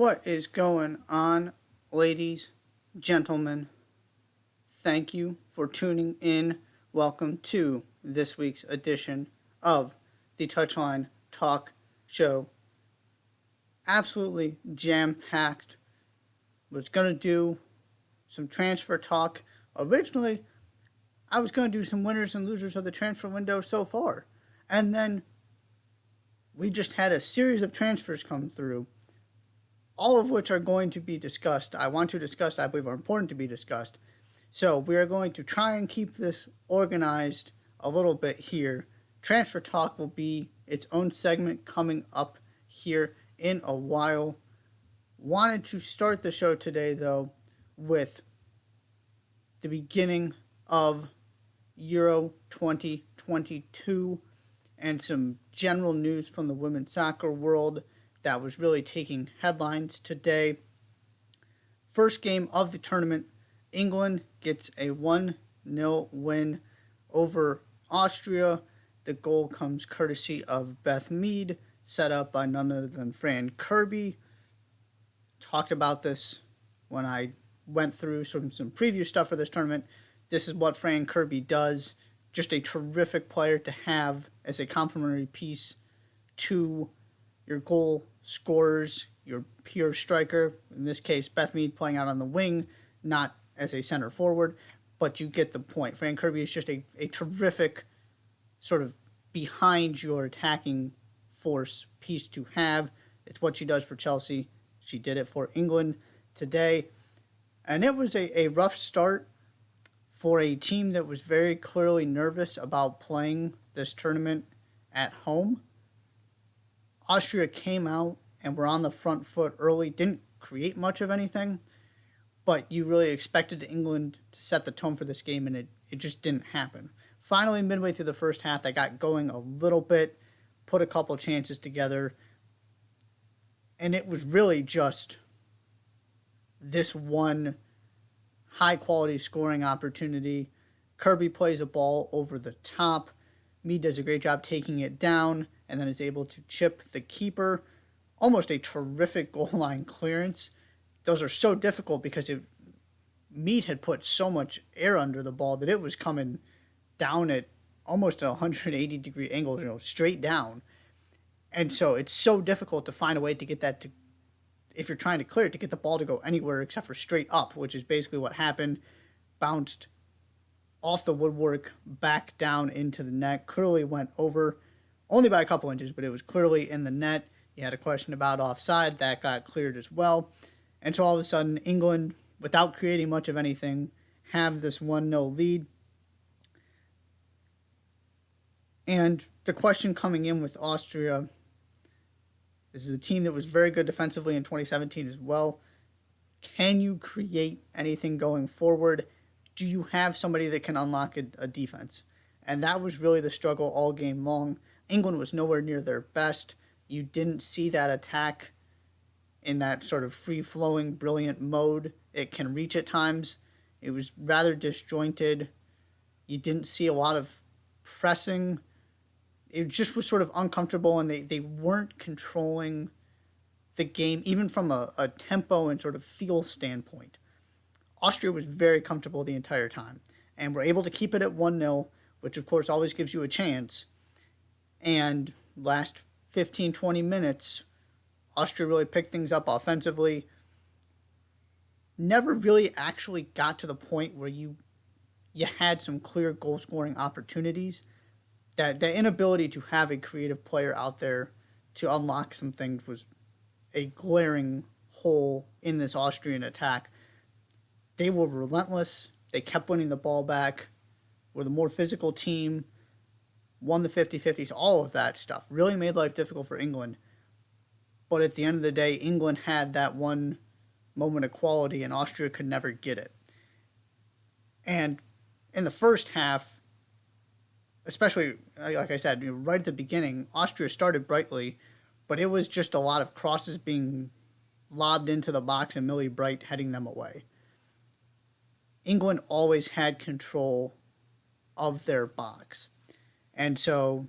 What is going on, ladies, gentlemen? Thank you for tuning in. Welcome to this week's edition of the Touchline Talk Show. Absolutely jam-packed. Was going to do some transfer talk. Originally, I was going to do some winners and losers of the transfer window so far. And then we just had a series of transfers come through, all of which are going to be discussed. I want to discuss, I believe are important to be discussed. So we are going to try and keep this organized a little bit here. Transfer Talk will be its own segment coming up here in a while. Wanted to start the show today, though, with the beginning of Euro 2022 and some general news from the women's soccer world that was really taking headlines today. First game of the tournament, England gets a 1-0 win over Austria. The goal comes courtesy of Beth Mead, set up by none other than Fran Kirby. Talked about this when I went through some preview stuff for this tournament. This is what Fran Kirby does. Just a terrific player to have as a complementary piece to your goal scorers, your pure striker. In this case, Beth Mead playing out on the wing, not as a center forward, but you get the point. Fran Kirby is just a terrific sort of behind your attacking force piece to have. It's what she does for Chelsea. She did it for England today. And it was a rough start for a team that was very clearly nervous about playing this tournament at home. Austria came out and were on the front foot early, didn't create much of anything, but you really expected England to set the tone for this game, and it just didn't happen. Finally, midway through the first half, they got going a little bit, put a couple chances together, and it was really just this one high-quality scoring opportunity. Kirby plays a ball over the top. Mead does a great job taking it down, and then is able to chip the keeper. Almost a terrific goal line clearance. Those are so difficult because Mead had put so much air under the ball that it was coming down at almost a 180-degree angle, straight down. And so it's so difficult to find a way to get that to, if you're trying to clear it, to get the ball to go anywhere except for straight up, which is basically what happened. Bounced off the woodwork, back down into the net. Clearly went over, only by a couple inches, but it was clearly in the net. You had a question about offside. That got cleared as well. And so all of a sudden, England, without creating much of anything, have this 1-0 lead. And the question coming in with Austria, this is a team that was very good defensively in 2017 as well. Can you create anything going forward? Do you have somebody that can unlock a defense? And that was really the struggle all game long. England was nowhere near their best. You didn't see that attack in that sort of free-flowing, brilliant mode it can reach at times. It was rather disjointed. You didn't see a lot of pressing. It just was sort of uncomfortable, and they weren't controlling the game, even from a tempo and sort of feel standpoint. Austria was very comfortable the entire time, and were able to keep it at 1-0, which of course always gives you a chance. And last 15, 20 minutes, Austria really picked things up offensively. Never really actually got to the point where you had some clear goal-scoring opportunities. That the inability to have a creative player out there to unlock some things was a glaring hole in this Austrian attack. They were relentless. They kept winning the ball back. Were the more physical team. Won the 50-50s. All of that stuff really made life difficult for England. But at the end of the day, England had that one moment of quality, and Austria could never get it. And in the first half, especially, like I said, right at the beginning, Austria started brightly, but it was just a lot of crosses being lobbed into the box and Millie Bright heading them away. England always had control of their box. And so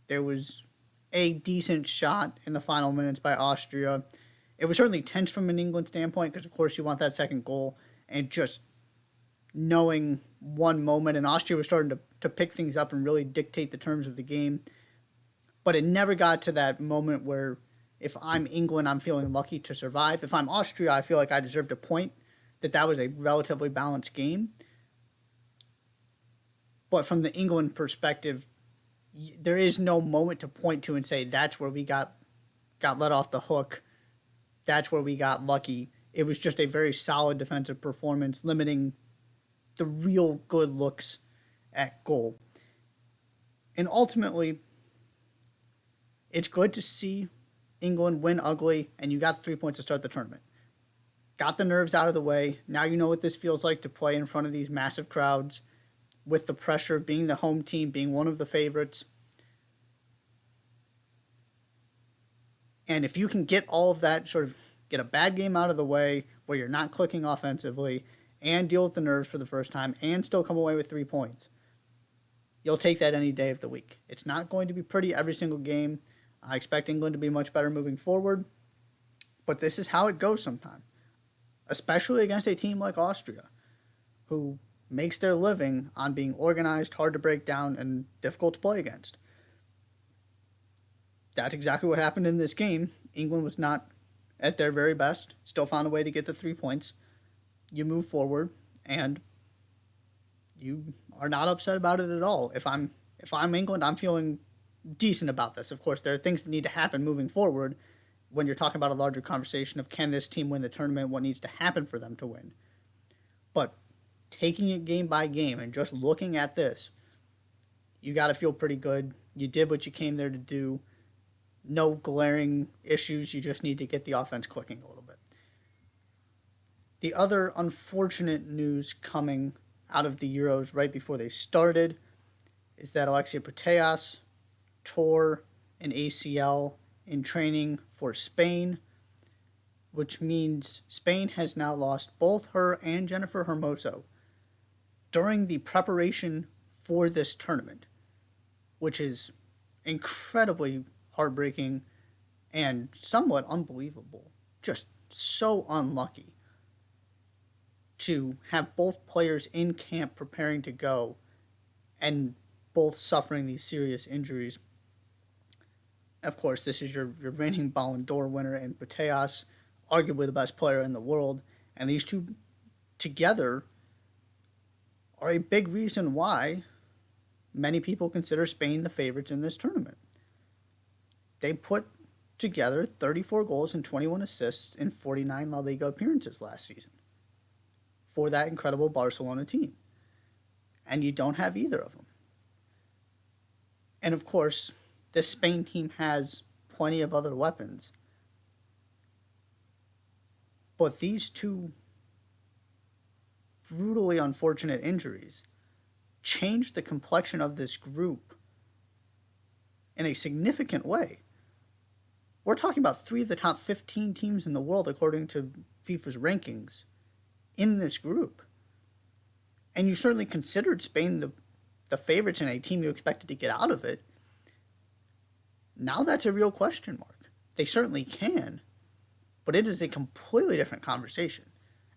there was a decent shot in the final minutes by Austria. It was certainly tense from an England standpoint because, of course, you want that second goal. And just knowing one moment, and Austria was starting to pick things up and really dictate the terms of the game. But it never got to that moment where if I'm England, I'm feeling lucky to survive. If I'm Austria, I feel like I deserved a point, that was a relatively balanced game. But from the England perspective, there is no moment to point to and say that's where we got let off the hook. That's where we got lucky. It was just a very solid defensive performance, limiting the real good looks at goal. And ultimately, it's good to see England win ugly, and you got 3 points to start the tournament. Got the nerves out of the way. Now you know what this feels like to play in front of these massive crowds with the pressure of being the home team, being one of the favorites. And if you can get all of that, sort of get a bad game out of the way where you're not clicking offensively and deal with the nerves for the first time and still come away with 3 points, you'll take that any day of the week. It's not going to be pretty every single game. I expect England to be much better moving forward, but this is how it goes sometimes, especially against a team like Austria, who makes their living on being organized, hard to break down, and difficult to play against. That's exactly what happened in this game. England was not at their very best, still found a way to get the 3 points. You move forward, and you are not upset about it at all. If I'm England, I'm feeling decent about this. Of course, there are things that need to happen moving forward when you're talking about a larger conversation of can this team win the tournament, what needs to happen for them to win. But taking it game by game and just looking at this, you got to feel pretty good. You did what you came there to do. No glaring issues. You just need to get the offense clicking a little bit. The other unfortunate news coming out of the Euros right before they started is that Alexia Putellas tore an ACL in training for Spain, which means Spain has now lost both her and Jennifer Hermoso during the preparation for this tournament, which is incredibly heartbreaking and somewhat unbelievable. Just so unlucky to have both players in camp preparing to go and both suffering these serious injuries. Of course, this is your reigning Ballon d'Or winner and Putellas, arguably the best player in the world, and these two together are a big reason why many people consider Spain the favorites in this tournament. They put together 34 goals and 21 assists in 49 La Liga appearances last season for that incredible Barcelona team. And you don't have either of them. And of course, this Spain team has plenty of other weapons. But these two brutally unfortunate injuries changed the complexion of this group in a significant way. We're talking about 3 of the top 15 teams in the world according to FIFA's rankings in this group. And you certainly considered Spain the favorites and a team you expected to get out of it. Now that's a real question mark. They certainly can, but it is a completely different conversation.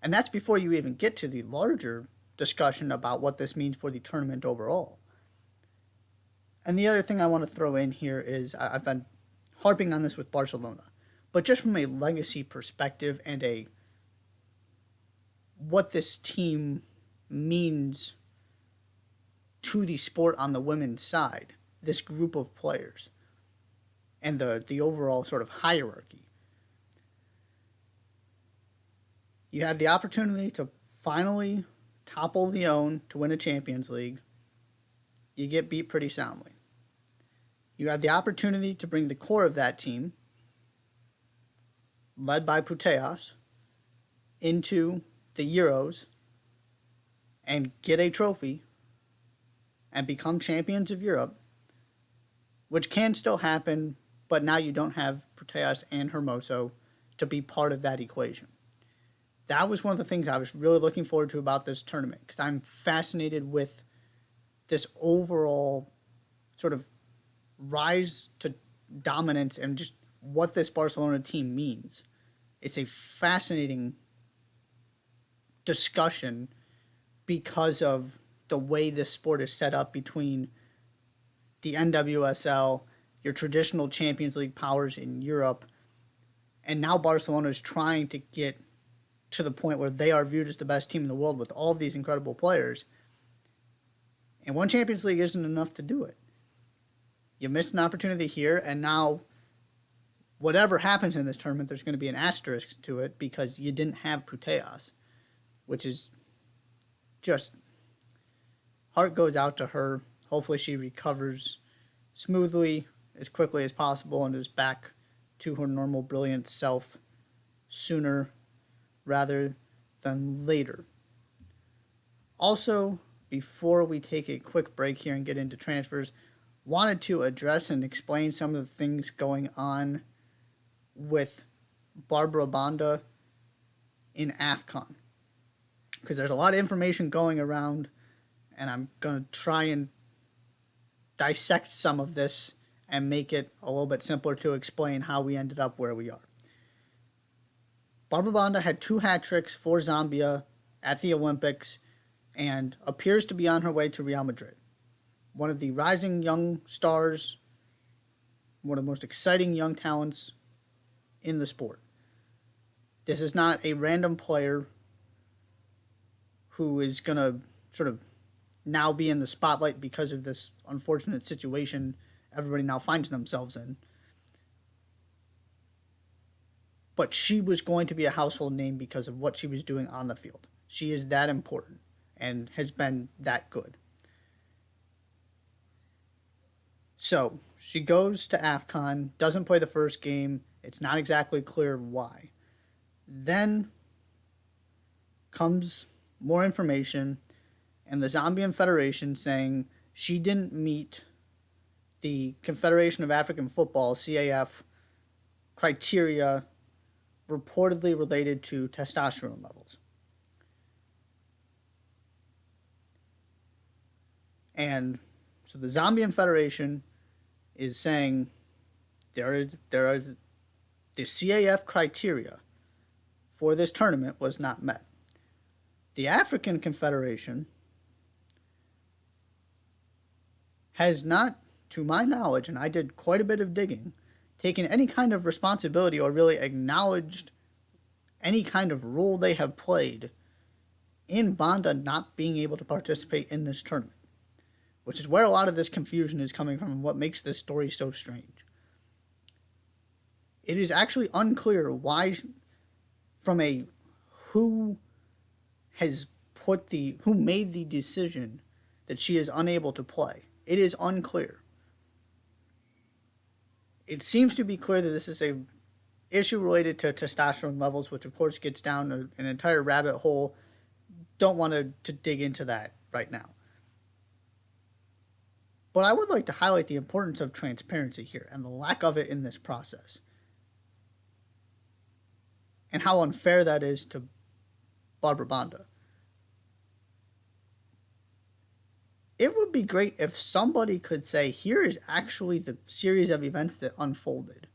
And that's before you even get to the larger discussion about what this means for the tournament overall. And the other thing I want to throw in here is I've been harping on this with Barcelona, but just from a legacy perspective and what this team means to the sport on the women's side, this group of players, and the overall sort of hierarchy. You have the opportunity to finally topple Lyon to win a Champions League. You get beat pretty soundly. You have the opportunity to bring the core of that team, led by Putellas, into the Euros and get a trophy and become champions of Europe, which can still happen, but now you don't have Putellas and Hermoso to be part of that equation. That was one of the things I was really looking forward to about this tournament, because I'm fascinated with this overall sort of rise to dominance and just what this Barcelona team means it's a fascinating discussion because of the way this sport is set up between the NWSL, your traditional Champions League powers in Europe, and now Barcelona is trying to get to the point where they are viewed as the best team in the world with all of these incredible players. And one Champions League isn't enough to do it. You missed an opportunity here, and now whatever happens in this tournament, there's going to be an asterisk to it because you didn't have Putellas, which is just, heart goes out to her. Hopefully she recovers smoothly as quickly as possible and is back to her normal brilliant self sooner rather than later. Also, before we take a quick break here and get into transfers, wanted to address and explain some of the things going on with Barbara Banda in AFCON. Because there's a lot of information going around, and I'm going to try and dissect some of this and make it a little bit simpler to explain how we ended up where we are. Barbara Banda had 2 hat tricks for Zambia at the Olympics and appears to be on her way to Real Madrid. One of the rising young stars, one of the most exciting young talents in the sport. This is not a random player who is going to sort of now be in the spotlight because of this unfortunate situation everybody now finds themselves in. But she was going to be a household name because of what she was doing on the field. She is that important and has been that good. So she goes to AFCON, doesn't play the first game. It's not exactly clear why. Then comes more information and the Zambian Federation saying she didn't meet the Confederation of African Football, CAF, criteria reportedly related to testosterone levels. And so the Zambian Federation is saying there is the CAF criteria for this tournament was not met. The African Confederation has not, to my knowledge, and I did quite a bit of digging, taken any kind of responsibility or really acknowledged any kind of role they have played in Banda not being able to participate in this tournament, which is where a lot of this confusion is coming from and what makes this story so strange. It is actually unclear why, from a who made the decision that she is unable to play. It is unclear. It seems to be clear that this is a issue related to testosterone levels, which of course gets down an entire rabbit hole. Don't want to dig into that right now. But I would like to highlight the importance of transparency here and the lack of it in this process. And how unfair that is to Barbara Banda. It would be great if somebody could say, here is actually the series of events that unfolded.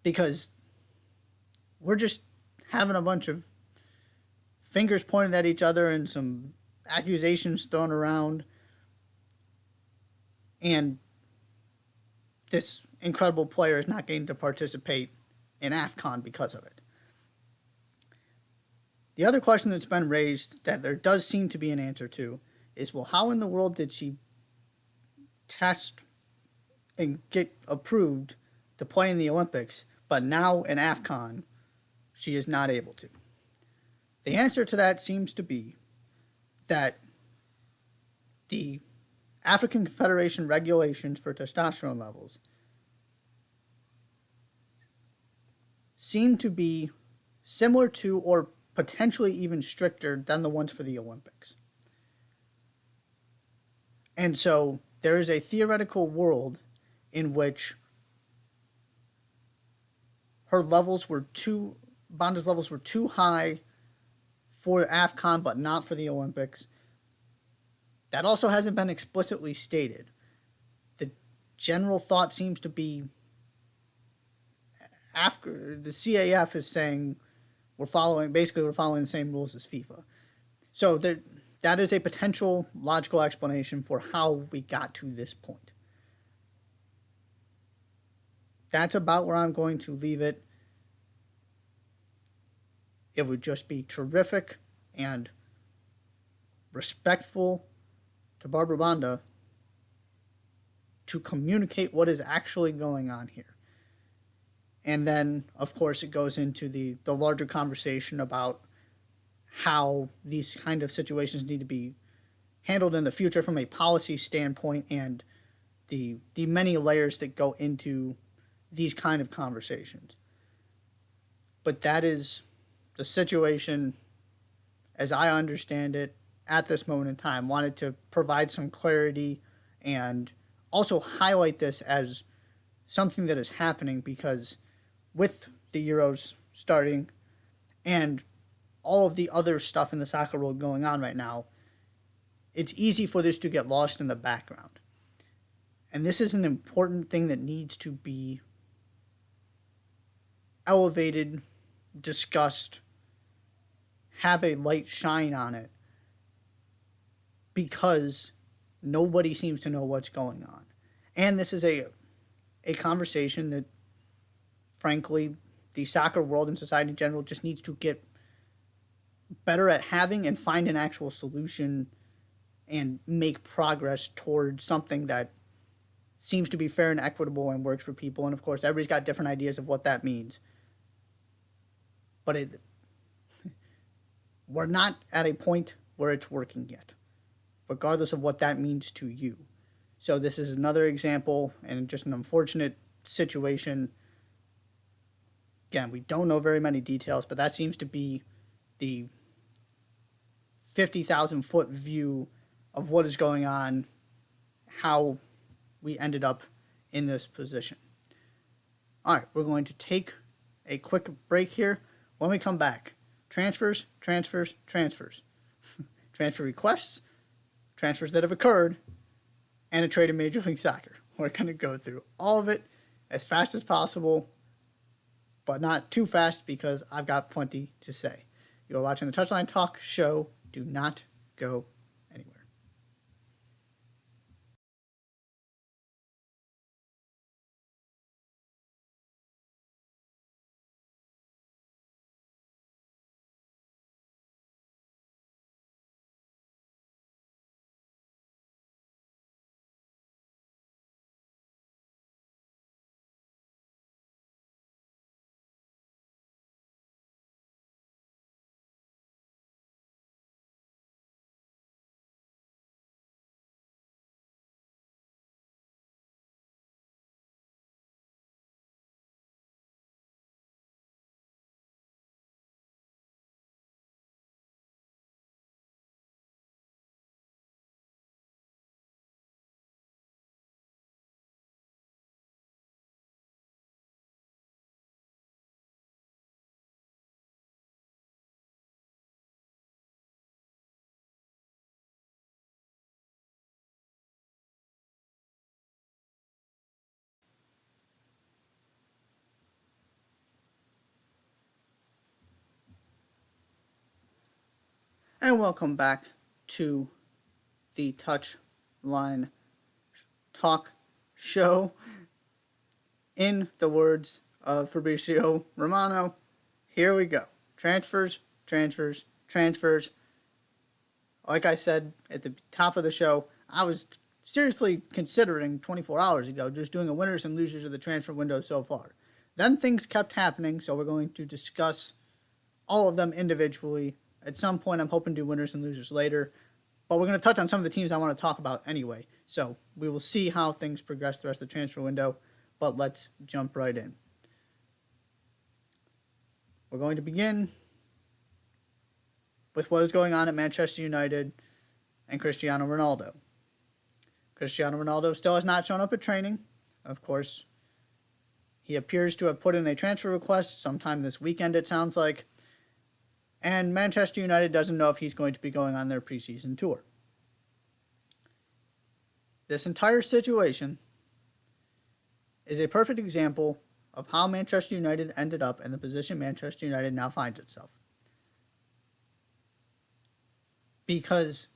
Because we're just having a bunch of fingers pointed at each other and some accusations thrown around. And this incredible player is not getting to participate in AFCON because of it. The other question that's been raised that there does seem to be an answer to is, well, how in the world did she test and get approved to play in the Olympics, but now in AFCON, she is not able to? The answer to that seems to be that the African Confederation regulations for testosterone levels seem to be similar to or potentially even stricter than the ones for the Olympics. And so there is a theoretical world in which Banda's levels were too high for AFCON, but not for the Olympics. That also hasn't been explicitly stated. The general thought seems to be after the CAF is saying we're following the same rules as FIFA. So that is a potential logical explanation for how we got to this point. That's about where I'm going to leave it. It would just be terrific and respectful to Barbara Banda to communicate what is actually going on here. And then, of course, it goes into the larger conversation about how these kind of situations need to be handled in the future from a policy standpoint and the many layers that go into these kind of conversations. But that is the situation as I understand it at this moment in time. Wanted to provide some clarity and also highlight this as something that is happening, because with the Euros starting and all of the other stuff in the soccer world going on right now, it's easy for this to get lost in the background. And this is an important thing that needs to be elevated, discussed, have a light shine on it, because nobody seems to know what's going on. And this is a conversation that, frankly, the soccer world and society in general just needs to get better at having and find an actual solution and make progress towards something that seems to be fair and equitable and works for people. And of course, everybody's got different ideas of what that means. But we're not at a point where it's working yet, regardless of what that means to you. So this is another example and just an unfortunate situation. Again, we don't know very many details, but that seems to be the 50,000-foot view of what is going on, how we ended up in this position. All right, we're going to take a quick break here. When we come back, transfers, transfer requests, transfers that have occurred, and a trade in Major League Soccer. We're going to go through all of it as fast as possible, but not too fast because I've got plenty to say. You're watching the Touchline Talk Show. Do not go anywhere. And welcome back to the Touchline Talk Show. In the words of Fabrizio Romano, here we go. Transfers. Like I said at the top of the show, I was seriously considering 24 hours ago just doing a winners and losers of the transfer window so far. Then things kept happening, so we're going to discuss all of them individually. At some point, I'm hoping to do winners and losers later, but we're going to touch on some of the teams I want to talk about anyway. So we will see how things progress the rest of the transfer window, but let's jump right in. We're going to begin with what is going on at Manchester United and Cristiano Ronaldo. Cristiano Ronaldo still has not shown up at training. Of course, he appears to have put in a transfer request sometime this weekend, it sounds like. And Manchester United doesn't know if he's going to be going on their preseason tour. This entire situation is a perfect example of how Manchester United ended up in the position Manchester United now finds itself. Because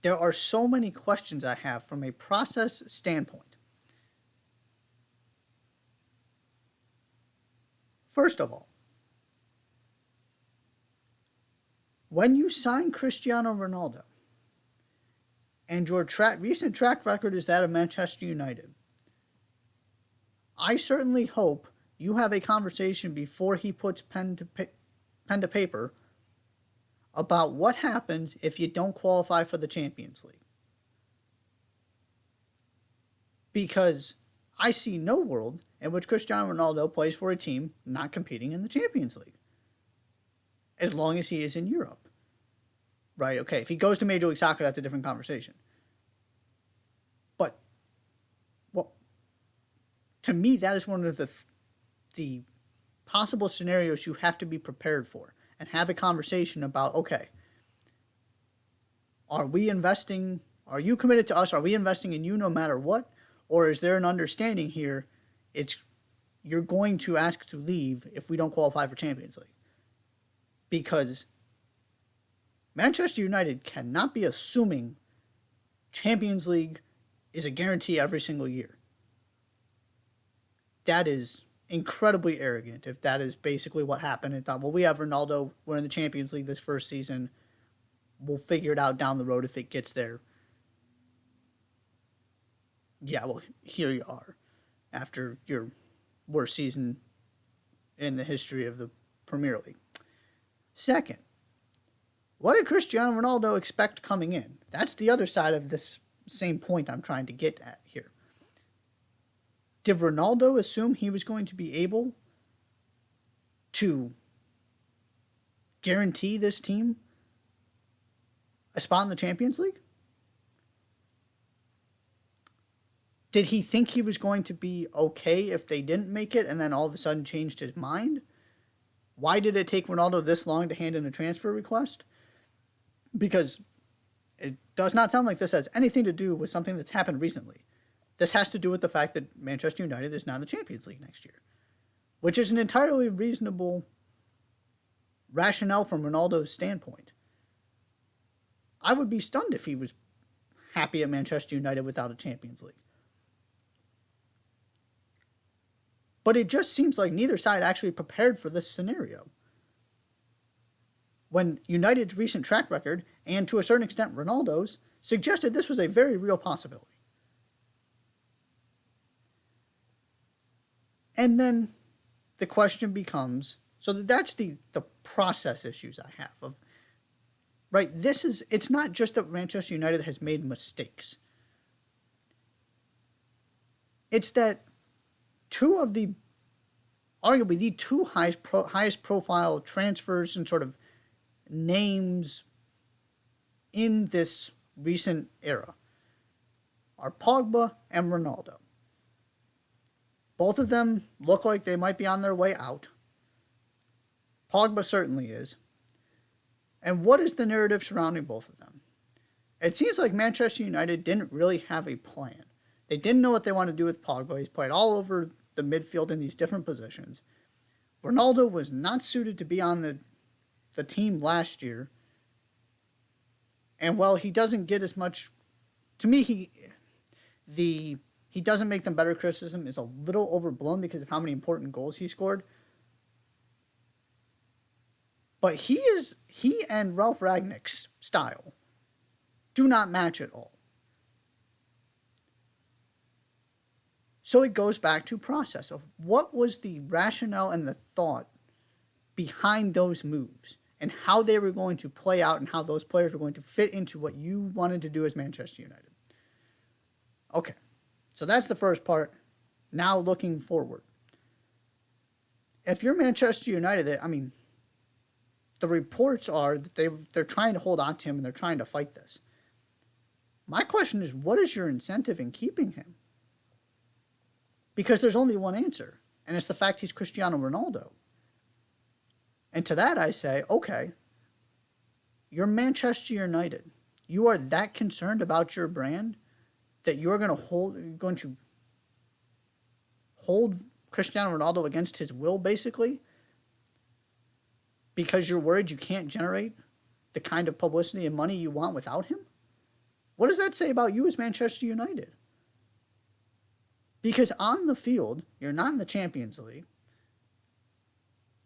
there are so many questions I have from a process standpoint. First of all, when you sign Cristiano Ronaldo, and your recent track record is that of Manchester United, I certainly hope you have a conversation before he puts pen to paper about what happens if you don't qualify for the Champions League. Because I see no world in which Cristiano Ronaldo plays for a team not competing in the Champions League, as long as he is in Europe. Right, okay, if he goes to Major League Soccer, that's a different conversation. But, well, to me, that is one of the possible scenarios you have to be prepared for and have a conversation about, okay, are you committed to us? Are we investing in you no matter what? Or is there an understanding here, you're going to ask to leave if we don't qualify for Champions League? Because Manchester United cannot be assuming Champions League is a guarantee every single year. That is incredibly arrogant if that is basically what happened and thought, well, we have Ronaldo, we're in the Champions League this first season, we'll figure it out down the road if it gets there. Yeah, well, here you are after your worst season in the history of the Premier League. Second, what did Cristiano Ronaldo expect coming in? That's the other side of this same point I'm trying to get at here. Did Ronaldo assume he was going to be able to guarantee this team a spot in the Champions League? Did he think he was going to be okay if they didn't make it and then all of a sudden changed his mind? Why did it take Ronaldo this long to hand in a transfer request? Because it does not sound like this has anything to do with something that's happened recently. This has to do with the fact that Manchester United is now in the Champions League next year, which is an entirely reasonable rationale from Ronaldo's standpoint. I would be stunned if he was happy at Manchester United without a Champions League. But it just seems like neither side actually prepared for this scenario. When United's recent track record, and to a certain extent Ronaldo's, suggested this was a very real possibility. And then the question becomes, so that's the process issues I have of, right, it's not just that Manchester United has made mistakes. It's that arguably the two highest profile transfers and sort of names in this recent era are Pogba and Ronaldo. Both of them look like they might be on their way out. Pogba certainly is. And what is the narrative surrounding both of them? It seems like Manchester United didn't really have a plan. They didn't know what they wanted to do with Pogba. He's played all over the midfield in these different positions. Ronaldo was not suited to be on the team last year. And while he doesn't get as much, to me, he doesn't make them better criticism is a little overblown because of how many important goals he scored. But he and Ralf Rangnick's style do not match at all. So it goes back to process of what was the rationale and the thought behind those moves and how they were going to play out and how those players were going to fit into what you wanted to do as Manchester United. Okay, so that's the first part. Now looking forward. If you're Manchester United, I mean, the reports are that they're trying to hold on to him and they're trying to fight this. My question is, what is your incentive in keeping him? Because there's only one answer, and it's the fact he's Cristiano Ronaldo. And to that I say, okay, you're Manchester United. You are that concerned about your brand that you're going to hold Cristiano Ronaldo against his will, basically, because you're worried you can't generate the kind of publicity and money you want without him? What does that say about you as Manchester United? Because on the field, you're not in the Champions League.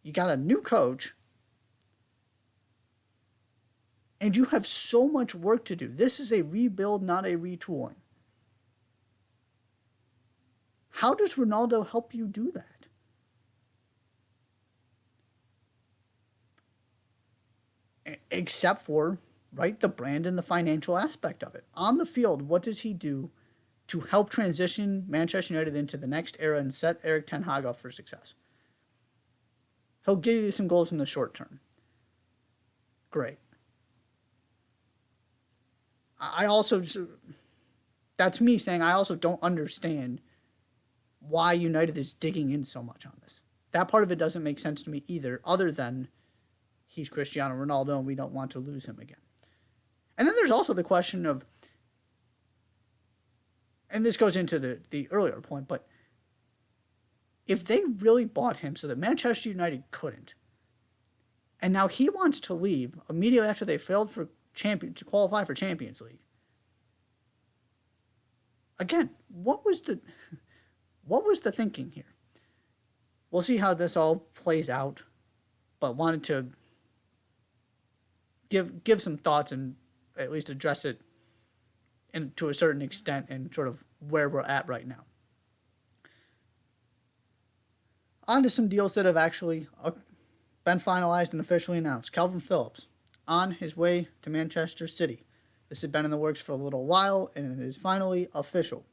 You got a new coach. And you have so much work to do. This is a rebuild, not a retooling. How does Ronaldo help you do that? Except for, right, the brand and the financial aspect of it. On the field, what does he do to help transition Manchester United into the next era and set Erik ten Hag up for success? He'll give you some goals in the short term. Great. I also, that's me saying I also don't understand why United is digging in so much on this. That part of it doesn't make sense to me either, other than he's Cristiano Ronaldo and we don't want to lose him again. And then there's also the question of, and this goes into the earlier point, but if they really bought him so that Manchester United couldn't, and now he wants to leave immediately after they failed to qualify for Champions League. Again, what was the thinking here? We'll see how this all plays out, but wanted to give some thoughts and at least address it to a certain extent and sort of where we're at right now. On to some deals that have actually been finalized and officially announced. Calvin Phillips on his way to Manchester City. This had been in the works for a little while, and it is finally official.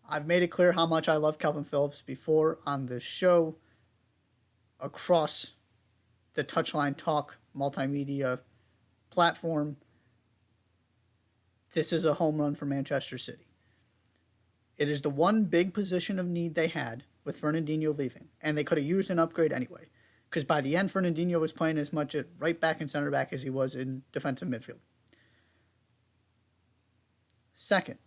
I've made it clear how much I love Calvin Phillips before on this show, across the Touchline Talk multimedia platform. This is a home run for Manchester City. It is the one big position of need they had with Fernandinho leaving, and they could have used an upgrade anyway, because by the end, Fernandinho was playing as much at right back and center back as he was in defensive midfield. Second,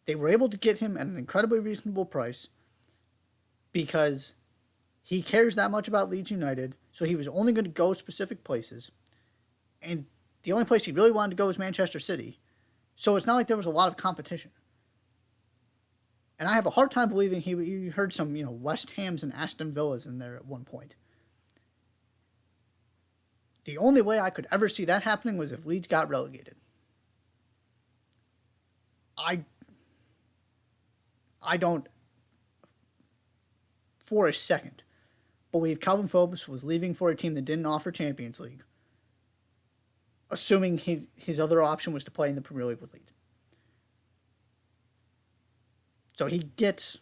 they were able to get him at an incredibly reasonable price because he cares that much about Leeds United, so he was only going to go specific places, and the only place he really wanted to go was Manchester City, so it's not like there was a lot of competition. And I have a hard time believing he heard some, West Hams and Aston Villas in there at one point. The only way I could ever see that happening was if Leeds got relegated. I don't, for a second, believe Calvin Phillips was leaving for a team that didn't offer Champions League, assuming his other option was to play in the Premier League with Leeds. So he gets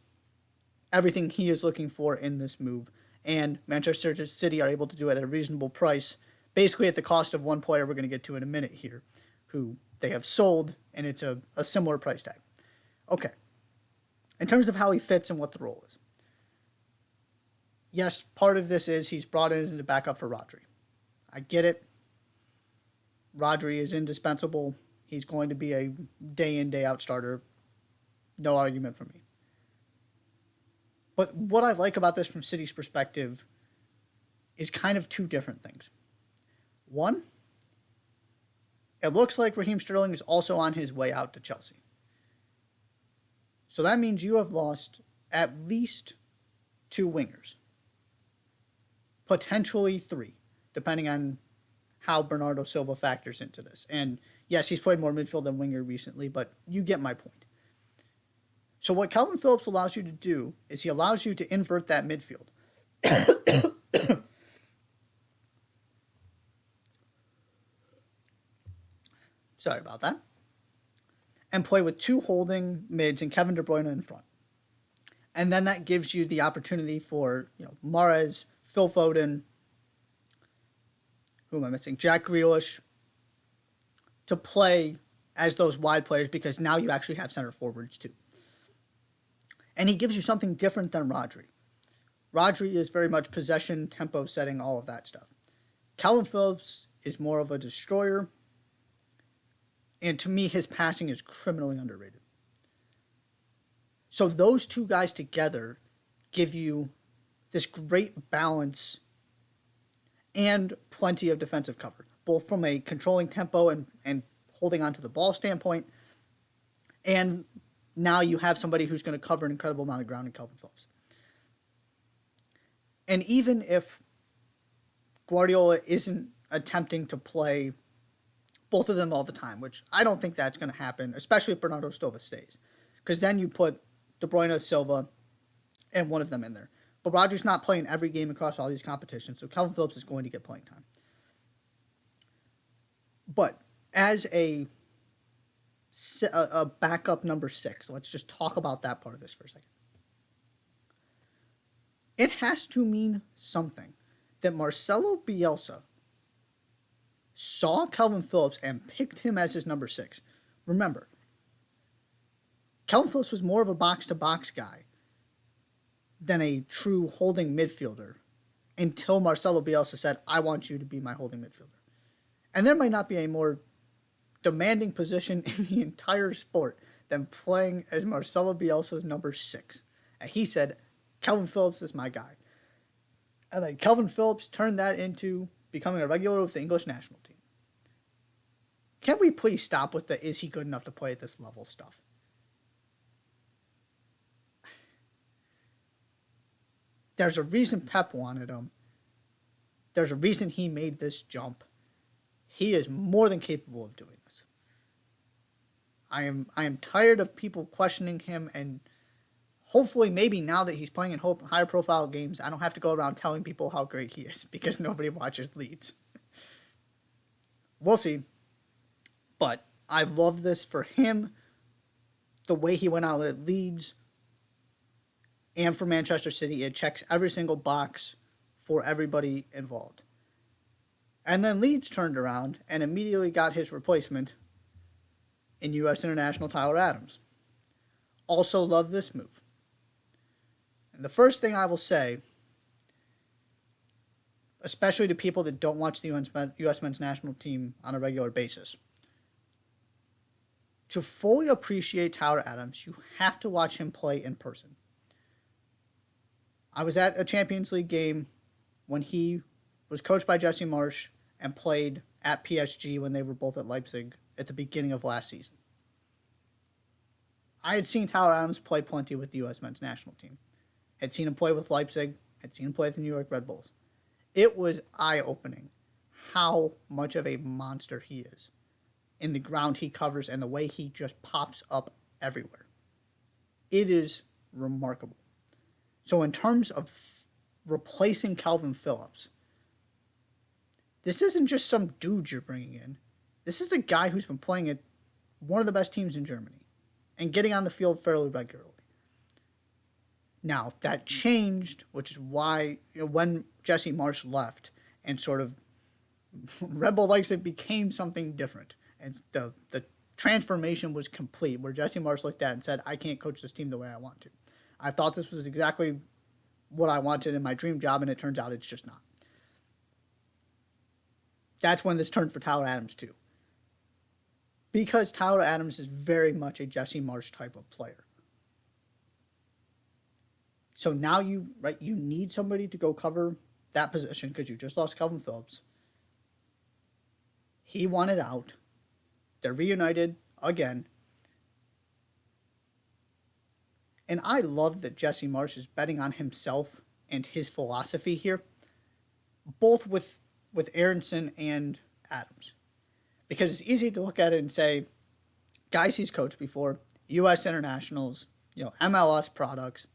everything he is looking for in this move, and Manchester City are able to do it at a reasonable price, basically at the cost of one player we're going to get to in a minute here, who they have sold, and it's a similar price tag. Okay. In terms of how he fits and what the role is. Yes, part of this is he's brought in as a backup for Rodri. I get it. Rodri is indispensable. He's going to be a day-in, day-out starter. No argument from me. But what I like about this from City's perspective is kind of two different things. One, it looks like Raheem Sterling is also on his way out to Chelsea. So that means you have lost at least 2 wingers. Potentially 3, depending on how Bernardo Silva factors into this. And yes, he's played more midfield than winger recently, but you get my point. So what Calvin Phillips allows you to do is he allows you to invert that midfield. Sorry about that. And play with 2 holding mids and Kevin De Bruyne in front. And then that gives you the opportunity for, Mahrez, Phil Foden, who am I missing? Jack Grealish, to play as those wide players, because now you actually have center forwards too. And he gives you something different than Rodri. Rodri is very much possession, tempo setting, all of that stuff. Calvin Phillips is more of a destroyer, And to me, his passing is criminally underrated. So those two guys together give you this great balance and plenty of defensive cover, both from a controlling tempo and holding onto the ball standpoint. And now you have somebody who's going to cover an incredible amount of ground in Calvin Phillips. And even if Guardiola isn't attempting to play both of them all the time, which I don't think that's going to happen, especially if Bernardo Silva stays. Because then you put De Bruyne, Silva, and one of them in there. But Rodgers not playing every game across all these competitions, so Calvin Phillips is going to get playing time. But as a backup number 6, let's just talk about that part of this for a second. It has to mean something that Marcelo Bielsa saw Calvin Phillips and picked him as his number 6. Remember, Calvin Phillips was more of a box-to-box guy than a true holding midfielder until Marcelo Bielsa said, I want you to be my holding midfielder. And there might not be a more demanding position in the entire sport than playing as Marcelo Bielsa's number 6. And he said, Calvin Phillips is my guy. And then Calvin Phillips turned that into becoming a regular with the English national team. Can we please stop with the is he good enough to play at this level stuff? There's a reason Pep wanted him. There's a reason he made this jump. He is more than capable of doing this. I am tired of people questioning him, and hopefully maybe now that he's playing in higher profile games, I don't have to go around telling people how great he is because nobody watches Leeds. We'll see. But I love this for him, the way he went out at Leeds, and for Manchester City. It checks every single box for everybody involved. And then Leeds turned around and immediately got his replacement in U.S. international Tyler Adams. Also love this move. And the first thing I will say, especially to people that don't watch the U.S. men's national team on a regular basis, to fully appreciate Tyler Adams, you have to watch him play in person. I was at a Champions League game when he was coached by Jesse Marsch and played at PSG when they were both at Leipzig at the beginning of last season. I had seen Tyler Adams play plenty with the U.S. men's national team. Had seen him play with Leipzig, had seen him play with the New York Red Bulls. It was eye-opening how much of a monster he is in the ground he covers and the way he just pops up everywhere. It is remarkable. So in terms of replacing Calvin Phillips, this isn't just some dude you're bringing in. This is a guy who's been playing at one of the best teams in Germany and getting on the field fairly regularly. Now, that changed, which is why when Jesse Marsch left and sort of Red Bull Leipzig became something different. And the transformation was complete, where Jesse Marsch looked at it and said, I can't coach this team the way I want to. I thought this was exactly what I wanted in my dream job, and it turns out it's just not. That's when this turned for Tyler Adams, too. Because Tyler Adams is very much a Jesse Marsch type of player. So now you need somebody to go cover that position because you just lost Calvin Phillips. He wanted out. They're reunited again. And I love that Jesse Marsch is betting on himself and his philosophy here, both with Aronson and Adams. Because it's easy to look at it and say, guys he's coached before, U.S. internationals, MLS products.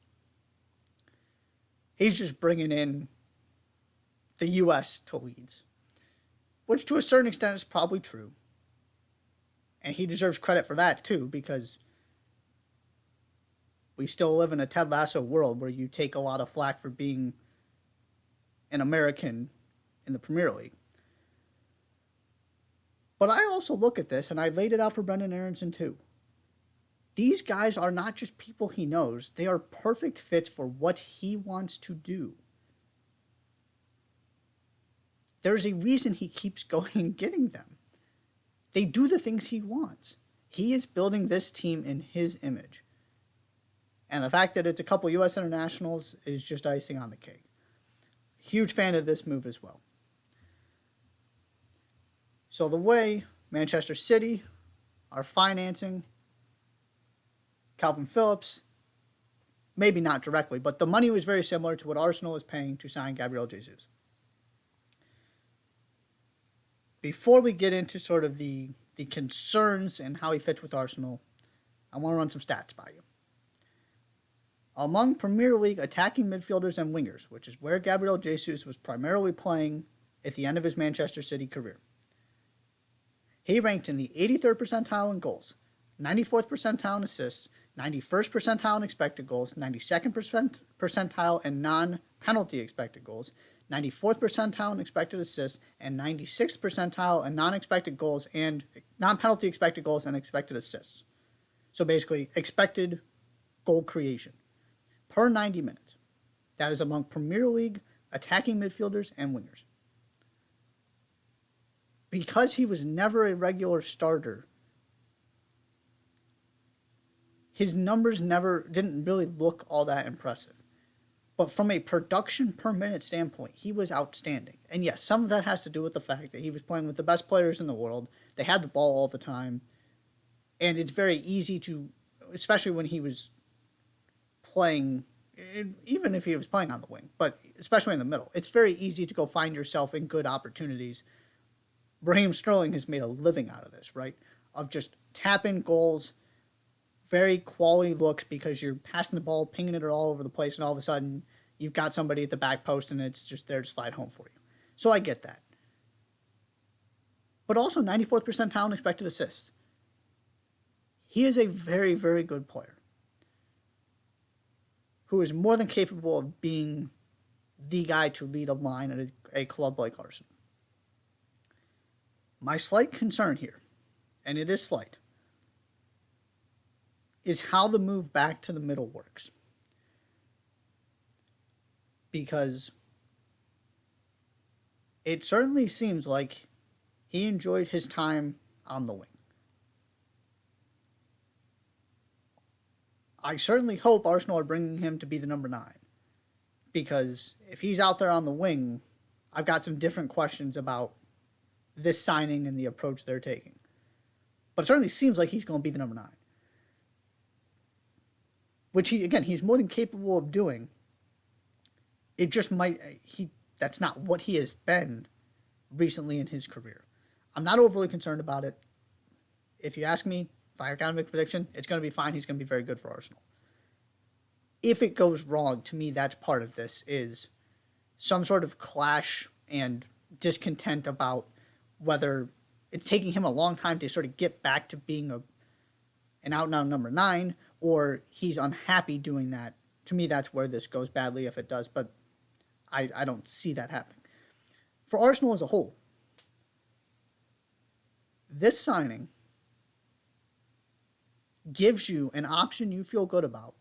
He's just bringing in the U.S. to Leeds, which to a certain extent is probably true. And he deserves credit for that, too, because we still live in a Ted Lasso world where you take a lot of flack for being an American in the Premier League. But I also look at this, and I laid it out for Brendan Aronson, too. These guys are not just people he knows. They are perfect fits for what he wants to do. There's a reason he keeps going and getting them. They do the things he wants. He is building this team in his image. And the fact that it's a couple U.S. internationals is just icing on the cake. Huge fan of this move as well. So the way Manchester City are financing Calvin Phillips, maybe not directly, but the money was very similar to what Arsenal is paying to sign Gabriel Jesus. Before we get into sort of the concerns and how he fits with Arsenal, I want to run some stats by you. Among Premier League attacking midfielders and wingers, which is where Gabriel Jesus was primarily playing at the end of his Manchester City career, he ranked in the 83rd percentile in goals, 94th percentile in assists, 91st percentile in expected goals, 92nd percentile in non-penalty expected goals, 94th percentile in expected assists, and 96th percentile in non-expected goals and non-penalty expected goals and expected assists. So basically, expected goal creation per 90 minutes. That is among Premier League attacking midfielders and wingers. Because he was never a regular starter, his numbers didn't really look all that impressive. But from a production per minute standpoint, he was outstanding. And yes, some of that has to do with the fact that he was playing with the best players in the world. They had the ball all the time. And it's very easy to, especially when he was playing, even if he was playing on the wing, but especially in the middle, it's very easy to go find yourself in good opportunities. Raheem Sterling has made a living out of this, right? Of just tapping goals, very quality looks because you're passing the ball, pinging it all over the place, and all of a sudden you've got somebody at the back post and it's just there to slide home for you. So I get that. But also 94th percentile in expected assists. He is a very, very good player who is more than capable of being the guy to lead a line at a club like Arsenal. My slight concern here, and it is slight, is how the move back to the middle works. Because it certainly seems like he enjoyed his time on the wing. I certainly hope Arsenal are bringing him to be the number 9. Because if he's out there on the wing, I've got some different questions about this signing and the approach they're taking. But it certainly seems like he's going to be the number 9. Which, he's more than capable of doing. It just that's not what he has been recently in his career. I'm not overly concerned about it. If you ask me, if I got to make a prediction, it's going to be fine. He's going to be very good for Arsenal. If it goes wrong, to me, that's part of this, is some sort of clash and discontent about whether it's taking him a long time to sort of get back to being an out-and-out number 9, or he's unhappy doing that. To me, that's where this goes badly if it does, but I don't see that happening. For Arsenal as a whole, this signing gives you an option you feel good about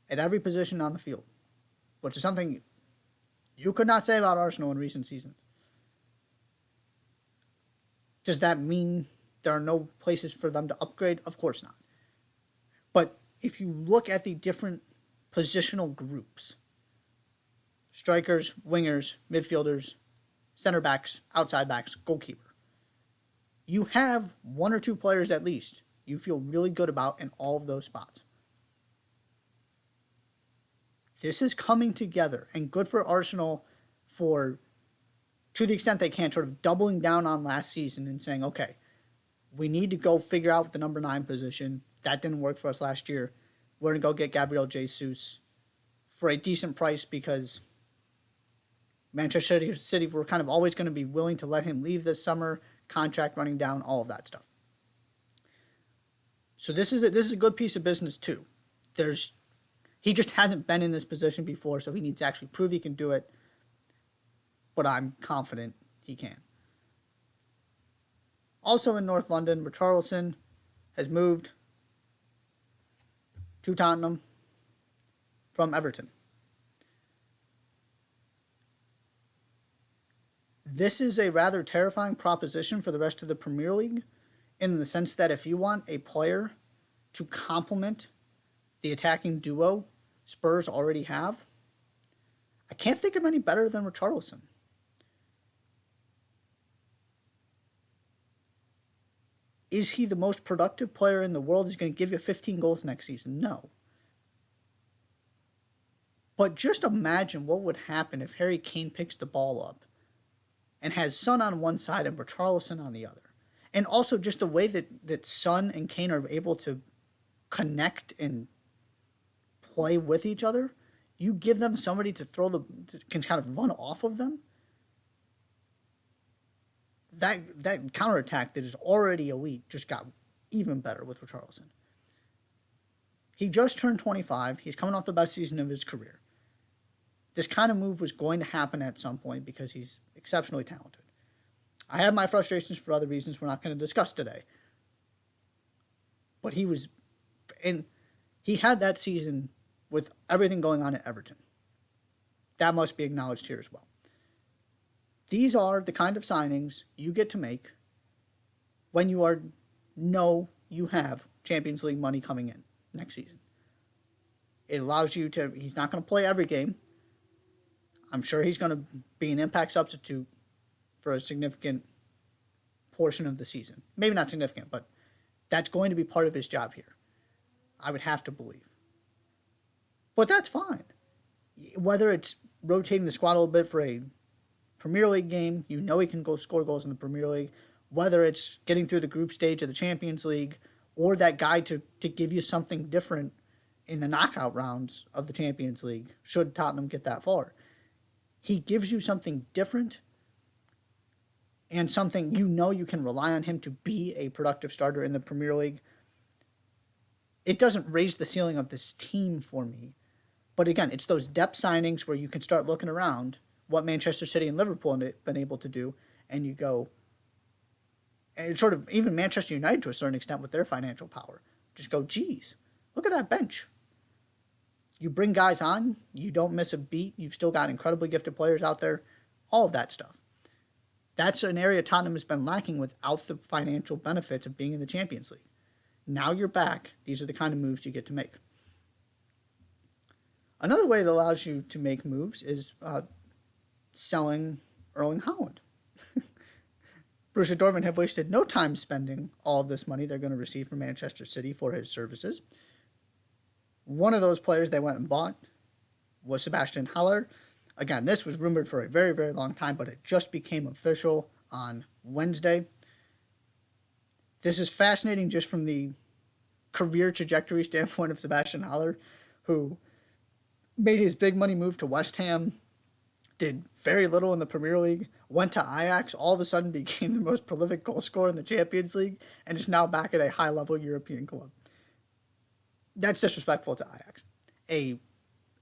at every position on the field, which is something you could not say about Arsenal in recent seasons. Does that mean there are no places for them to upgrade? Of course not. But if you look at the different positional groups, strikers, wingers, midfielders, center backs, outside backs, goalkeeper, you have 1 or 2 players at least you feel really good about in all of those spots. This is coming together and good for Arsenal to the extent they can, sort of doubling down on last season and saying, okay, we need to go figure out the number 9 position. That didn't work for us last year. We're going to go get Gabriel Jesus for a decent price because Manchester City were kind of always going to be willing to let him leave this summer, contract running down, all of that stuff. So this is a good piece of business too. He just hasn't been in this position before, so he needs to actually prove he can do it. But I'm confident he can. Also in North London, Richarlison has moved to Tottenham from Everton. This is a rather terrifying proposition for the rest of the Premier League, in the sense that if you want a player to complement the attacking duo Spurs already have, I can't think of any better than Richarlison. Is he the most productive player in the world? He's going to give you 15 goals next season? No. But just imagine what would happen if Harry Kane picks the ball up and has Son on one side and Richarlison on the other. And also just the way that Son and Kane are able to connect and play with each other. You give them somebody to can kind of run off of them. That counterattack that is already elite just got even better with Richarlison. He just turned 25. He's coming off the best season of his career. This kind of move was going to happen at some point because he's exceptionally talented. I have my frustrations for other reasons we're not going to discuss today. But he had that season with everything going on at Everton. That must be acknowledged here as well. These are the kind of signings you get to make when you know you have Champions League money coming in next season. It allows you to, he's not going to play every game. I'm sure he's going to be an impact substitute for a significant portion of the season. Maybe not significant, but that's going to be part of his job here. I would have to believe. But that's fine. Whether it's rotating the squad a little bit for a Premier League game, you know he can go score goals in the Premier League, whether it's getting through the group stage of the Champions League, or that guy to give you something different in the knockout rounds of the Champions League, should Tottenham get that far. He gives you something different and something you know you can rely on him to be a productive starter in the Premier League. It doesn't raise the ceiling of this team for me. But again, it's those depth signings where you can start looking around what Manchester City and Liverpool have been able to do, and you go, and it's sort of even Manchester United to a certain extent with their financial power. Just go, geez, look at that bench. You bring guys on, you don't miss a beat, you've still got incredibly gifted players out there, all of that stuff. That's an area Tottenham has been lacking without the financial benefits of being in the Champions League. Now you're back. These are the kind of moves you get to make. Another way that allows you to make moves is selling Erling Haaland. Borussia Dortmund have wasted no time spending all of this money they're going to receive from Manchester City for his services. One of those players they went and bought was Sebastian Haller. Again, this was rumored for a very, very long time, but it just became official on Wednesday. This is fascinating just from the career trajectory standpoint of Sebastian Haller, who made his big money move to West Ham, did very little in the Premier League, went to Ajax, all of a sudden became the most prolific goal scorer in the Champions League, and is now back at a high-level European club. That's disrespectful to Ajax. A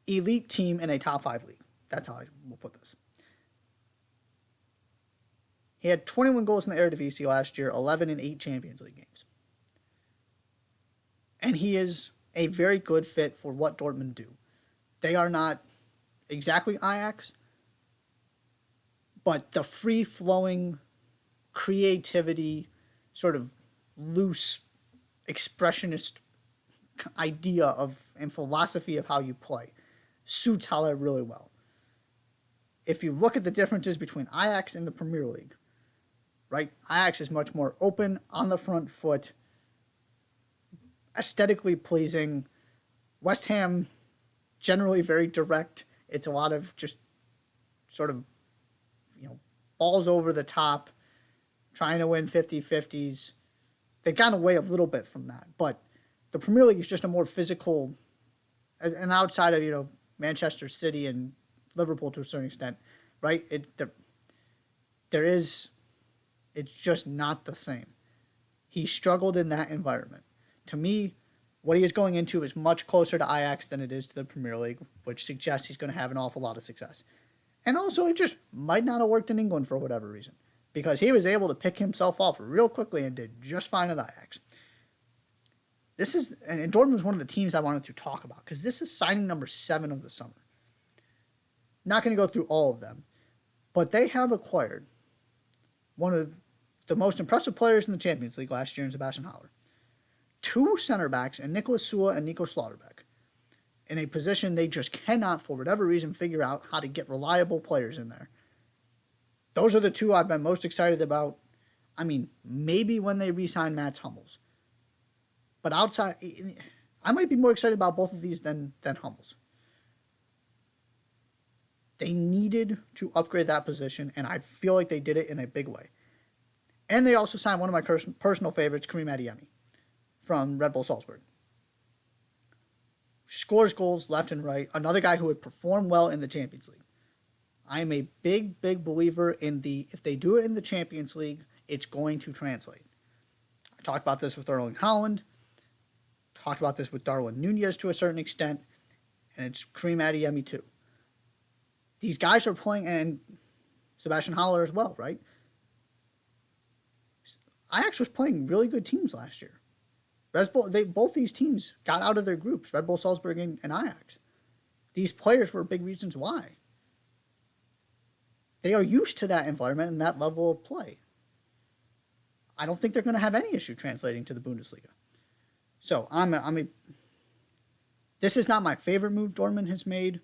elite team in a top 5 league. That's how I will put this. He had 21 goals in the Eredivisie last year, 11 in 8 Champions League games. And he is a very good fit for what Dortmund do. They are not exactly Ajax, but the free-flowing creativity, sort of loose, expressionist idea of and philosophy of how you play suits Haller really well. If you look at the differences between Ajax and the Premier League, right? Ajax is much more open, on the front foot, aesthetically pleasing. West Ham, generally very direct. It's a lot of just sort of, balls over the top, trying to win 50-50s. They got away a little bit from that, but the Premier League is just a more physical, and outside of, Manchester City and Liverpool to a certain extent, right? It's just not the same. He struggled in that environment. To me, what he is going into is much closer to Ajax than it is to the Premier League, which suggests he's going to have an awful lot of success. And also, it just might not have worked in England for whatever reason, because he was able to pick himself off real quickly and did just fine at Ajax. And Dortmund was one of the teams I wanted to talk about, because this is signing number 7 of the summer. Not going to go through all of them, but they have acquired one of the most impressive players in the Champions League last year in Sebastian Haller. Two center backs and Nicolas Sua and Nico Slaughterbeck in a position they just cannot, for whatever reason, figure out how to get reliable players in there. Those are the two I've been most excited about. I mean, maybe when they re-sign Mats Hummels. But outside, I might be more excited about both of these than Hummels. They needed to upgrade that position, and I feel like they did it in a big way. And they also signed one of my personal favorites, Karim Adeyemi, from Red Bull Salzburg. Scores goals left and right. Another guy who would perform well in the Champions League. I am a big believer in if they do it in the Champions League, it's going to translate. I talked about this with Erling Haaland. Talked about this with Darwin Nunez to a certain extent. And it's Karim Adeyemi too. These guys are playing, and Sebastian Haller as well, right? Ajax was playing really good teams last year. Both these teams got out of their groups, Red Bull Salzburg and Ajax. These players were big reasons why. They are used to that environment and that level of play. I don't think they're going to have any issue translating to the Bundesliga. So this is not my favorite move Dortmund has made,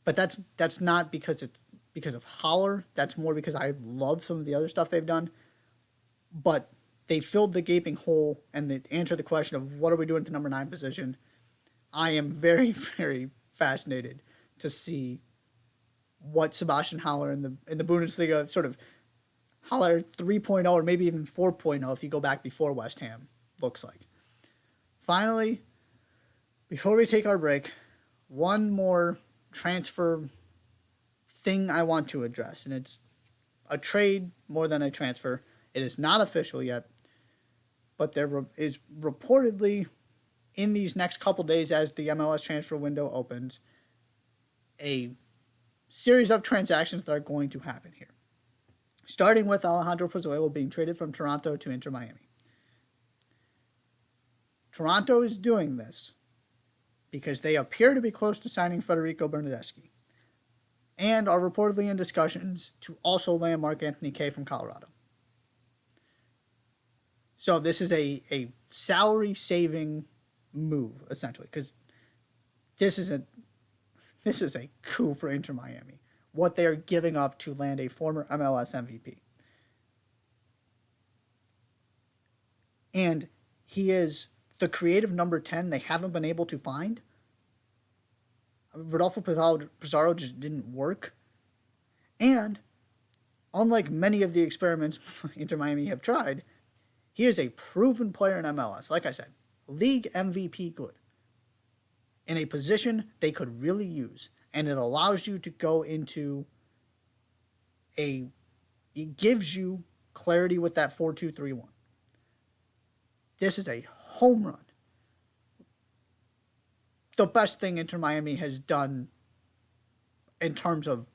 but that's not because of Haller. That's more because I love some of the other stuff they've done. But they filled the gaping hole, and they answered the question of what are we doing at the number 9 position. I am very, very fascinated to see what Sebastian Haller in the Bundesliga, sort of Haller 3.0 or maybe even 4.0 if you go back before West Ham, looks like. Finally, before we take our break, one more transfer thing I want to address, and it's a trade more than a transfer. It is not official yet, but there is reportedly, in these next couple days as the MLS transfer window opens, a series of transactions that are going to happen here. Starting with Alejandro Pozuelo being traded from Toronto to Inter Miami. Toronto is doing this because they appear to be close to signing Federico Bernardeschi and are reportedly in discussions to also land Marc-Anthony Kaye from Colorado. So this is a salary-saving move, essentially, because this is a coup for Inter Miami, what they are giving up to land a former MLS MVP. And he is the creative number 10 they haven't been able to find. Rodolfo Pizarro just didn't work. And unlike many of the experiments Inter Miami have tried, he is a proven player in MLS. Like I said, league MVP good. In a position they could really use. And it allows you to go into it gives you clarity with that 4-2-3-1. This is a home run. The best thing Inter Miami has done in terms of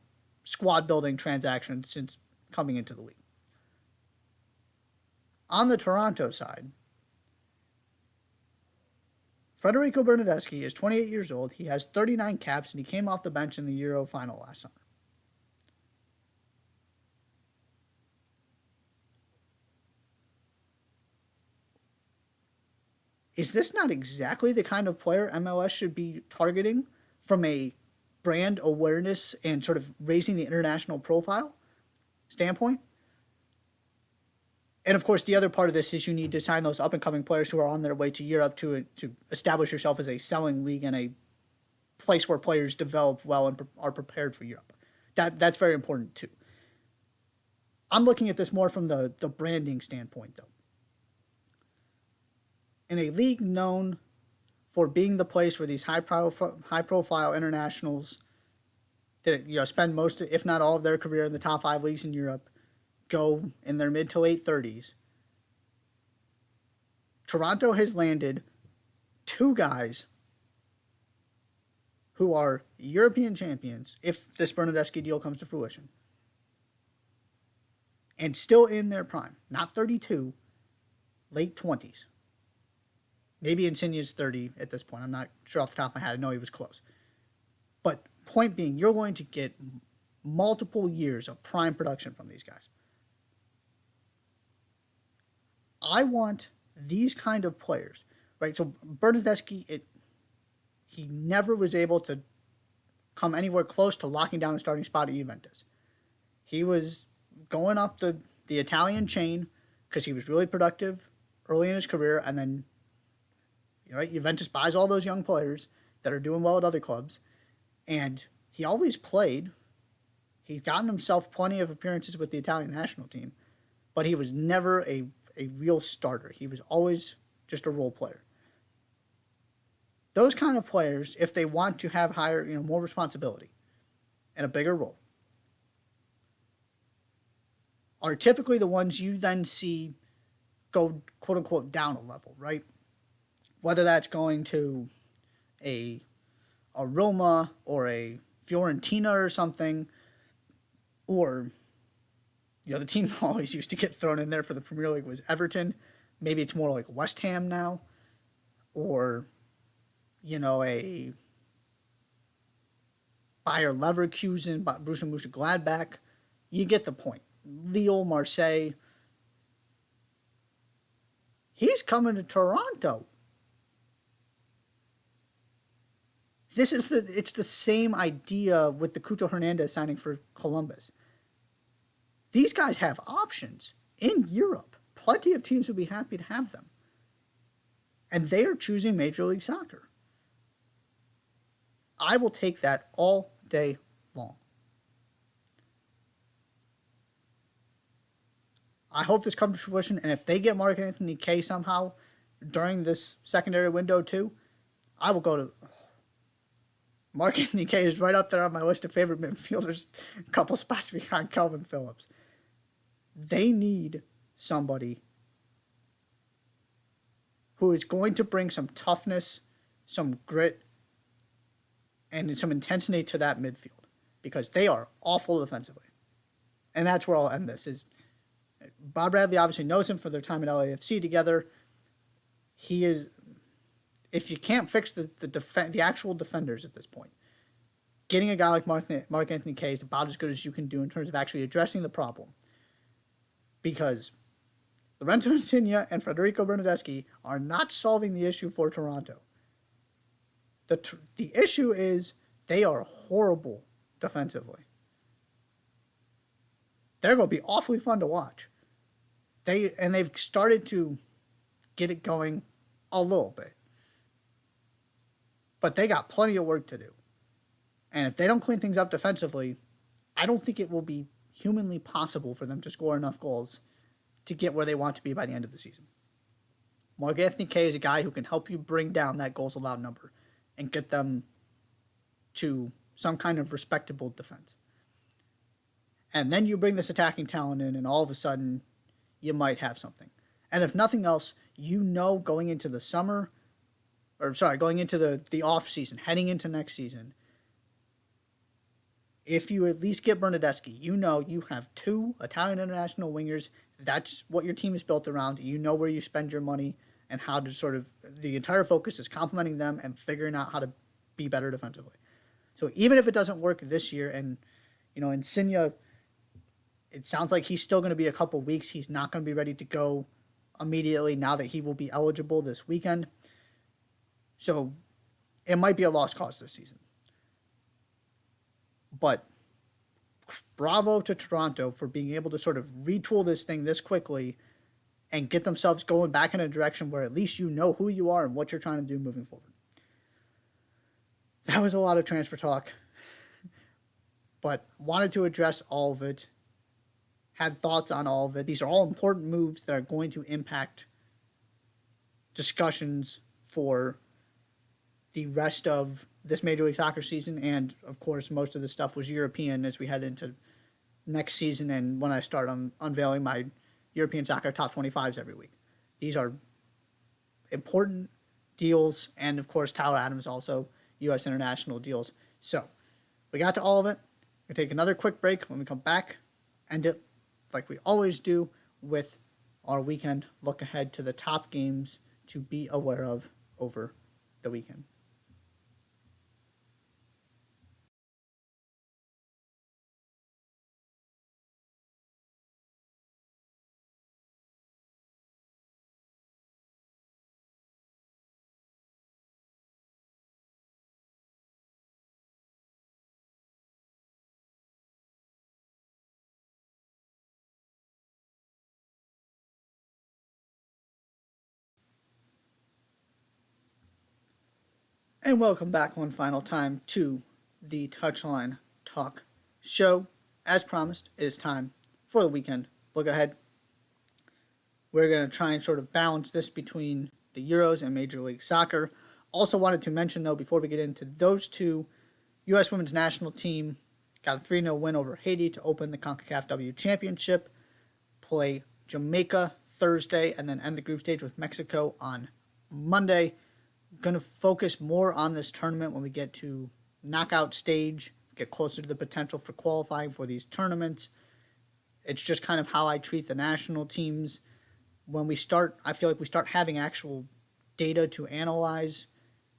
squad building transactions since coming into the league. On the Toronto side, Federico Bernardeschi is 28 years old. He has 39 caps, and he came off the bench in the Euro final last summer. Is this not exactly the kind of player MLS should be targeting from a brand awareness and sort of raising the international profile standpoint? And of course, the other part of this is you need to sign those up-and-coming players who are on their way to Europe to establish yourself as a selling league and a place where players develop well and are prepared for Europe. That's very important too. I'm looking at this more from the branding standpoint, though. In a league known for being the place where these high-profile internationals that spend most, if not all, of their career in the top 5 leagues in Europe go in their mid to late 30s, Toronto has landed 2 guys who are European champions, if this Bernardeschi deal comes to fruition, and still in their prime. Not 32, late 20s. Maybe Insigne's 30 at this point. I'm not sure off the top of my head. I know he was close. But point being, you're going to get multiple years of prime production from these guys. I want these kind of players, right? So Bernadeschi, he never was able to come anywhere close to locking down a starting spot at Juventus. He was going up the Italian chain because he was really productive early in his career, and then right, Juventus buys all those young players that are doing well at other clubs, and he always played. He's gotten himself plenty of appearances with the Italian national team, but he was never a real starter. He was always just a role player. Those kind of players, if they want to have higher, more responsibility and a bigger role, are typically the ones you then see go quote unquote down a level, right? Whether that's going to a Roma or a Fiorentina or something, or the team that always used to get thrown in there for the Premier League was Everton. Maybe it's more like West Ham now, or a Bayer Leverkusen, Borussia Mönchengladbach. You get the point. Lille, Marseille. He's coming to Toronto. It's the same idea with the Cucho Hernandez signing for Columbus. These guys have options in Europe. Plenty of teams would be happy to have them. And they are choosing Major League Soccer. I will take that all day long. I hope this comes to fruition, and if they get Mark Anthony Kaye somehow during this secondary window too, I will go to... Mark Anthony Kaye is right up there on my list of favorite midfielders, a couple spots behind Calvin Phillips. They need somebody who is going to bring some toughness, some grit, and some intensity to that midfield, because they are awful defensively. And that's where I'll end this. Is Bob Bradley obviously knows him for their time at LAFC together. He is... If you can't fix the actual defenders at this point, getting a guy like Mark Anthony Kaye is about as good as you can do in terms of actually addressing the problem. Because Lorenzo Insigne and Federico Bernardeschi are not solving the issue for Toronto. The issue is they are horrible defensively. They're going to be awfully fun to watch. They've started to get it going a little bit. But they got plenty of work to do. And if they don't clean things up defensively, I don't think it will be humanly possible for them to score enough goals to get where they want to be by the end of the season. Mark Anthony Kaye is a guy who can help you bring down that goals allowed number and get them to some kind of respectable defense. And then you bring this attacking talent in, and all of a sudden, you might have something. And if nothing else, going into the summer... going into the off season, heading into next season, if you at least get Bernardeschi, you have two Italian international wingers. That's what your team is built around. You know where you spend your money and how to sort of... The entire focus is complementing them and figuring out how to be better defensively. So even if it doesn't work this year, and, Insigne, it sounds like he's still going to be a couple weeks. He's not going to be ready to go immediately now that he will be eligible this weekend. So it might be a lost cause this season. But bravo to Toronto for being able to sort of retool this thing this quickly and get themselves going back in a direction where at least you know who you are and what you're trying to do moving forward. That was a lot of transfer talk, but wanted to address all of it, had thoughts on all of it. These are all important moves that are going to impact discussions for the rest of this Major League Soccer season, and of course most of the stuff was European as we head into next season and when I start unveiling my European Soccer Top 25s every week. These are important deals, and of course Tyler Adams also U.S. international deals. So we got to all of it. We're going to take another quick break. When we come back, end it like we always do with our weekend look ahead to the top games to be aware of over the weekend. And welcome back one final time to the Touchline Talk Show. As promised, it is time for the weekend look ahead. We're going to try and sort of balance this between the Euros and Major League Soccer. Also wanted to mention, though, before we get into those two, U.S. women's national team got a 3-0 win over Haiti to open the CONCACAF W Championship, play Jamaica Thursday, and then end the group stage with Mexico on Monday. Going to focus more on this tournament when we get to knockout stage, get closer to the potential for qualifying for these tournaments. It's just kind of how I treat the national teams. When we start, I feel like we start having actual data to analyze.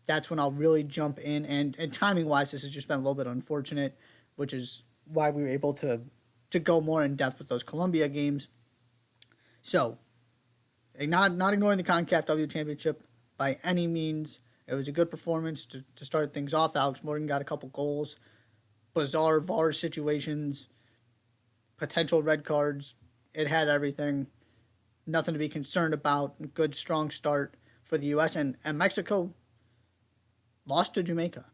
That's when I'll really jump in. And timing-wise, this has just been a little bit unfortunate, which is why we were able to go more in depth with those Colombia games. So, not ignoring the CONCACAF W Championship by any means. It was a good performance to start things off. Alex Morgan got a couple goals. Bizarre VAR situations. Potential red cards. It had everything. Nothing to be concerned about. Good, strong start for the U.S. And Mexico lost to Jamaica.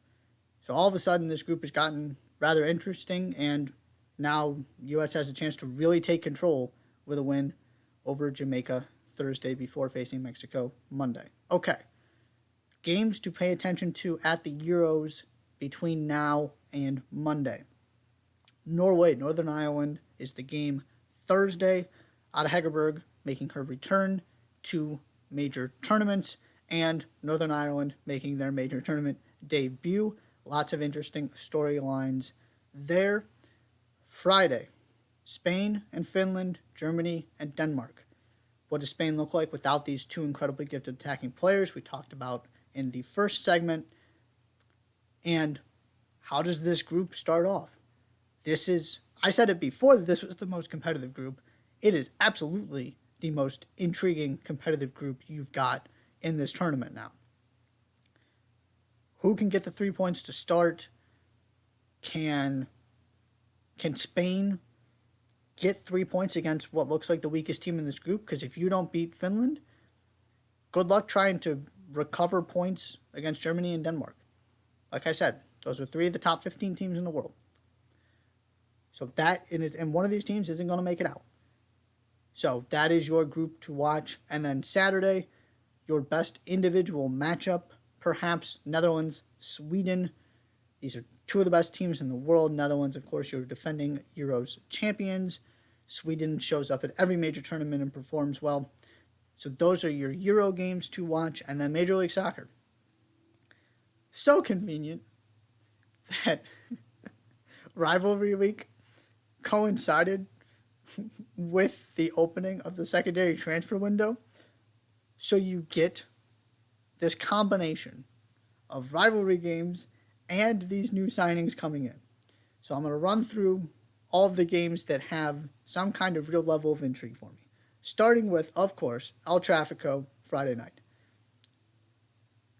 So all of a sudden, this group has gotten rather interesting, and now U.S. has a chance to really take control with a win over Jamaica Thursday before facing Mexico Monday. Okay. Games to pay attention to at the Euros between now and Monday. Norway, Northern Ireland is the game Thursday. Ada Hegerberg making her return to major tournaments, and Northern Ireland making their major tournament debut. Lots of interesting storylines there. Friday, Spain and Finland, Germany and Denmark. What does Spain look like without these two incredibly gifted attacking players we talked about in the first segment? And how does this group start off? I said it before that this was the most competitive group. It is absolutely the most intriguing competitive group you've got in this tournament now. Who can get the 3 points to start? Can Spain get 3 points against what looks like the weakest team in this group? Because if you don't beat Finland, good luck trying to recover points against Germany and Denmark. Like I said, those are 3 of the top 15 teams in the world. So and one of these teams isn't going to make it out. So that is your group to watch. And then Saturday, your best individual matchup, perhaps Netherlands, Sweden. These are 2 of the best teams in the world. Netherlands, of course, your defending Euros champions. Sweden shows up at every major tournament and performs well. So those are your Euro games to watch. And then Major League Soccer. So convenient that rivalry week coincided with the opening of the secondary transfer window. So you get this combination of rivalry games and these new signings coming in. So I'm going to run through all of the games that have some kind of real level of intrigue for me. Starting with, of course, El Trafico Friday night.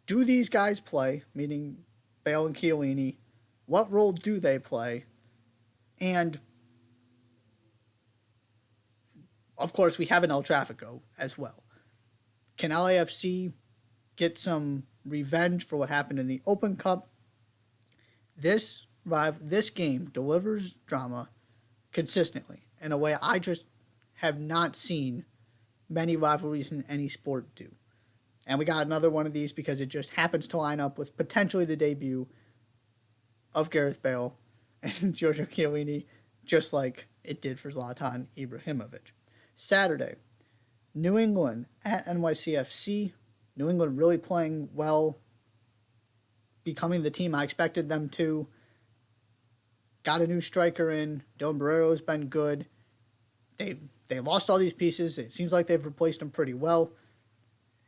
Do these guys play, meaning Bale and Chiellini? What role do they play? And of course, we have an El Trafico as well. Can LAFC get some revenge for what happened in the Open Cup? This game delivers drama consistently in a way I just have not seen many rivalries in any sport do. And we got another one of these because it just happens to line up with potentially the debut of Gareth Bale and Giorgio Chiellini, just like it did for Zlatan Ibrahimovic. Saturday, New England at NYCFC. New England really playing well, becoming the team I expected them to. Got a new striker in. Dylan Barrero's been good. They lost all these pieces. It seems like they've replaced them pretty well.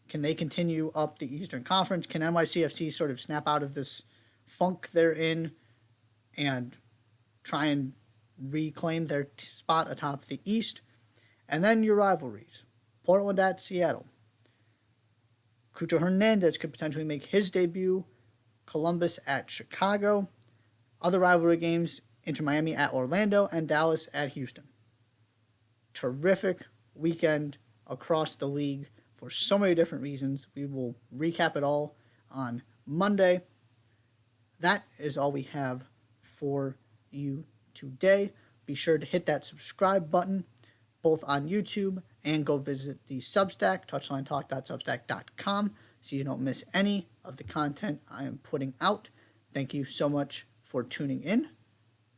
Can they continue up the Eastern Conference? Can NYCFC sort of snap out of this funk they're in and try and reclaim their spot atop the East? And then your rivalries. Portland at Seattle. Cucho Hernandez could potentially make his debut. Columbus at Chicago. Other rivalry games, Inter Miami at Orlando and Dallas at Houston. Terrific weekend across the league for so many different reasons. We will recap it all on Monday. that is all we have for you today. Be sure to hit that subscribe button both on YouTube and go visit the Substack, touchlinetalk.substack.com, so you don't miss any of the content I am putting out. Thank you so much for tuning in.